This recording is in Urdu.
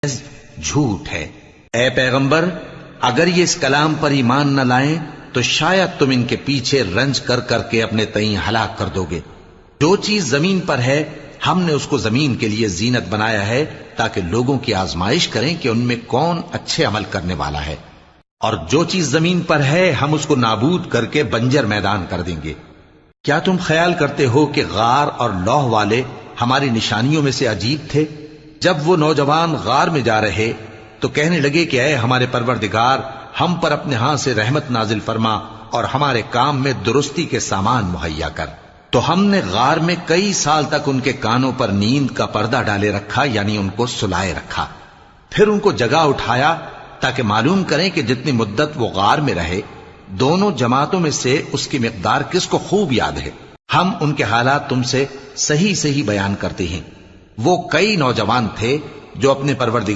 جھوٹ ہے۔ اے پیغمبر، اگر یہ اس کلام پر ایمان نہ لائیں تو شاید تم ان کے پیچھے رنج کر کر کے اپنے تئیں ہلاک کر دو گے۔ جو چیز زمین پر ہے ہم نے اس کو زمین کے لیے زینت بنایا ہے تاکہ لوگوں کی آزمائش کریں کہ ان میں کون اچھے عمل کرنے والا ہے، اور جو چیز زمین پر ہے ہم اس کو نابود کر کے بنجر میدان کر دیں گے۔ کیا تم خیال کرتے ہو کہ غار اور لوح والے ہماری نشانیوں میں سے عجیب تھے؟ جب وہ نوجوان غار میں جا رہے تو کہنے لگے کہ اے ہمارے پروردگار، ہم پر اپنے ہاں سے رحمت نازل فرما اور ہمارے کام میں درستی کے سامان مہیا کر۔ تو ہم نے غار میں کئی سال تک ان کے کانوں پر نیند کا پردہ ڈالے رکھا، یعنی ان کو سلائے رکھا، پھر ان کو جگا اٹھایا تاکہ معلوم کریں کہ جتنی مدت وہ غار میں رہے دونوں جماعتوں میں سے اس کی مقدار کس کو خوب یاد ہے۔ ہم ان کے حالات تم سے صحیح صحیح بیان کرتے ہیں۔ وہ کئی نوجوان تھے جو اپنے پروردگار